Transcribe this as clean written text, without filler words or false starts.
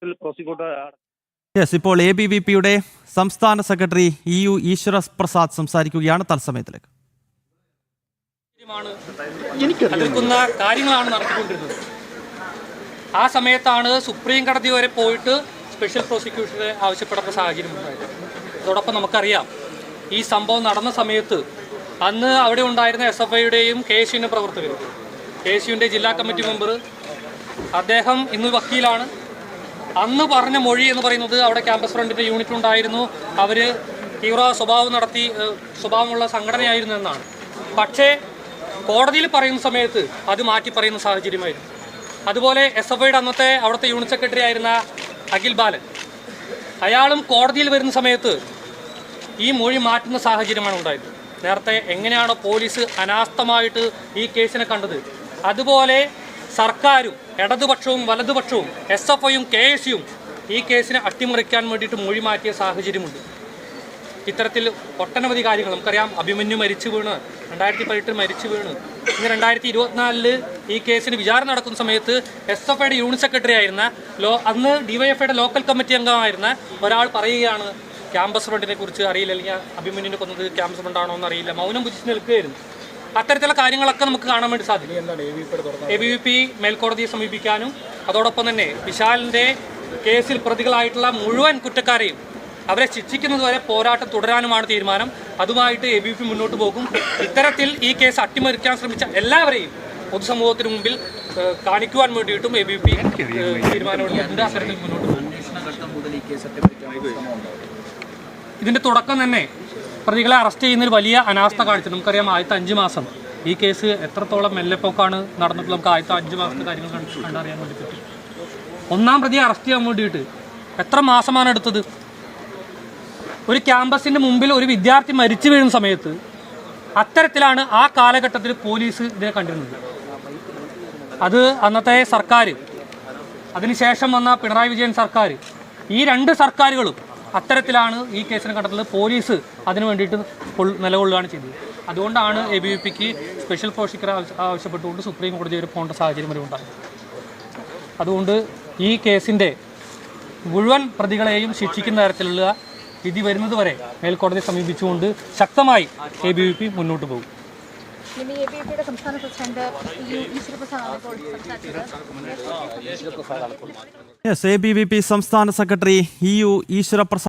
Prosecutor yes, ഇപ്പോൾ ABVPയുടെ സംസ്ഥാന secretary EU ഈശ്വര പ്രസാദ് സംസാരിക്കുകയാണ്. തത്സമയത്തിലേക്ക് എതിർക്കുന്ന കാര്യങ്ങളാണ് നടത്തിക്കൊണ്ടിരുന്നത്. ആ സമയത്താണ് സുപ്രീം കോടതി വരെ പോയിട്ട് സ്പെഷ്യൽ പ്രോസിക്യൂഷനെ ആവശ്യപ്പെടുന്ന സാഹചര്യം ഉണ്ടായത്. അതോടൊപ്പം നമുക്കറിയാം, ഈ സംഭവം നടന്ന സമയത്ത് അന്ന് അവിടെ ഉണ്ടായിരുന്ന SFIയുടെയും KSUവിൻ്റെ പ്രവർത്തകരും, KSUവിൻ്റെ ജില്ലാ കമ്മിറ്റി മെമ്പർ, അദ്ദേഹം ഇന്ന് വക്കീലാണ്. അന്ന് പറഞ്ഞ മൊഴി എന്ന് പറയുന്നത് അവിടെ ക്യാമ്പസ് ഫ്രണ്ടിൻ്റെ യൂണിറ്റ് ഉണ്ടായിരുന്നു, അവർ തീവ്ര സ്വഭാവമുള്ള സംഘടനയായിരുന്നു എന്നാണ്. പക്ഷേ കോടതിയിൽ പറയുന്ന സമയത്ത് അത് മാറ്റി പറയുന്ന സാഹചര്യമായിരുന്നു. അതുപോലെ SFIയുടെ അന്നത്തെ അവിടുത്തെ യൂണിറ്റ് സെക്രട്ടറി ആയിരുന്ന അഖിൽ ബാലൻ, അയാളും കോടതിയിൽ വരുന്ന സമയത്ത് ഈ മൊഴി മാറ്റുന്ന സാഹചര്യമാണ് ഉണ്ടായത്. നേരത്തെ എങ്ങനെയാണോ പോലീസ് അനാസ്ഥമായിട്ട് ഈ കേസിനെ കണ്ടത്, അതുപോലെ സർക്കാരും ഇടതുപക്ഷവും വലതുപക്ഷവും SFIയും KSUവും ഈ കേസിനെ അട്ടിമറിക്കാൻ വേണ്ടിയിട്ട് മൊഴി മാറ്റിയ സാഹചര്യമുണ്ട്. ഇത്തരത്തിൽ ഒട്ടനവധി കാര്യങ്ങൾ നമുക്കറിയാം. അഭിമന്യു മരിച്ചു വീണ്, 2018 മരിച്ചു വീണ്, ഇന്ന് 2024 ഈ കേസിന് വിചാരണ നടക്കുന്ന സമയത്ത് SFIയുടെ യൂണിറ്റ് സെക്രട്ടറി ആയിരുന്ന അന്ന് DYFIയുടെ ലോക്കൽ കമ്മിറ്റി അംഗമായിരുന്ന ഒരാൾ പറയുകയാണ്, ക്യാമ്പസ് ഫ്രണ്ടിനെ കുറിച്ച് അറിയില്ല, അല്ലെങ്കിൽ അഭിമന്യുവിനെ കൊന്നത് ക്യാമ്പസ് ഫ്രണ്ടാണോ എന്ന് അറിയില്ല, മൗനം പുജിച്ച് നിൽക്കുകയായിരുന്നു. അത്തരത്തിലുള്ള കാര്യങ്ങളൊക്കെ നമുക്ക് കാണാൻ വേണ്ടി സാധിക്കും. ABVP മേൽക്കോടതിയെ സമീപിക്കാനും അതോടൊപ്പം തന്നെ വിശാലിൻ്റെ കേസിൽ പ്രതികളായിട്ടുള്ള മുഴുവൻ കുറ്റക്കാരെയും അവരെ ശിക്ഷിക്കുന്നതുവരെ പോരാട്ടം തുടരാനുമാണ് തീരുമാനം. അതുമായിട്ട് ABVP മുന്നോട്ട് പോകും. ഇത്തരത്തിൽ ഈ കേസ് അട്ടിമറിക്കാൻ ശ്രമിച്ച എല്ലാവരെയും പൊതുസമൂഹത്തിന് മുമ്പിൽ കാണിക്കുവാൻ വേണ്ടിയിട്ടും ABVP തീരുമാനമെടുത്തിട്ടുണ്ട്. അത്തരത്തിൽ മുന്നോട്ട് പോകും. ഇതിൻ്റെ തുടക്കം തന്നെ പ്രതികളെ അറസ്റ്റ് ചെയ്യുന്നതിൽ വലിയ അനാസ്ഥ കാണിച്ചു. നമുക്കറിയാം, ആദ്യത്തെ 5 മാസം ഈ കേസ് എത്രത്തോളം മെല്ലെപ്പോക്കാണ് നടന്നിട്ടുള്ളത് നമുക്ക് ആദ്യത്തെ 5 മാസത്തെ കാര്യങ്ങൾ കണ്ടറിയാൻ വേണ്ടി പറ്റും. ഒന്നാം പ്രതിയെ അറസ്റ്റ് ചെയ്യാൻ വേണ്ടിയിട്ട് എത്ര മാസമാണ് എടുത്തത്? ഒരു ക്യാമ്പസിൻ്റെ മുമ്പിൽ ഒരു വിദ്യാർത്ഥി മരിച്ചു വീഴുന്ന സമയത്ത് അത്തരത്തിലാണ് ആ കാലഘട്ടത്തിൽ പോലീസ് ഇതിനെ കണ്ടിരുന്നത്. അത് അന്നത്തെ സർക്കാർ, അതിനുശേഷം വന്ന പിണറായി വിജയൻ സർക്കാർ, ഈ 2 സർക്കാരുകളും അത്തരത്തിലാണ് ഈ കേസിനെ കണ്ടെത്തുന്നത്. പോലീസ് അതിനു വേണ്ടിയിട്ട് നിലകൊള്ളുകയാണ് ചെയ്തത്. അതുകൊണ്ടാണ് ABVPക്ക് സ്പെഷ്യൽ പ്രോസിക്യൂട്ടർ ആവശ്യപ്പെട്ടുകൊണ്ട് സുപ്രീം കോടതി വരെ പോകേണ്ട സാഹചര്യം വരെ ഉണ്ടായത്. അതുകൊണ്ട് ഈ കേസിൻ്റെ മുഴുവൻ പ്രതികളെയും ശിക്ഷിക്കുന്ന തരത്തിലുള്ള വിധി വരുന്നതുവരെ മേൽക്കോടതിയെ സമീപിച്ചുകൊണ്ട് ശക്തമായി ABVP മുന്നോട്ട് പോകും. യെസ്, ABVP സംസ്ഥാന സെക്രട്ടറി EU ഈശ്വര പ്രസാദ്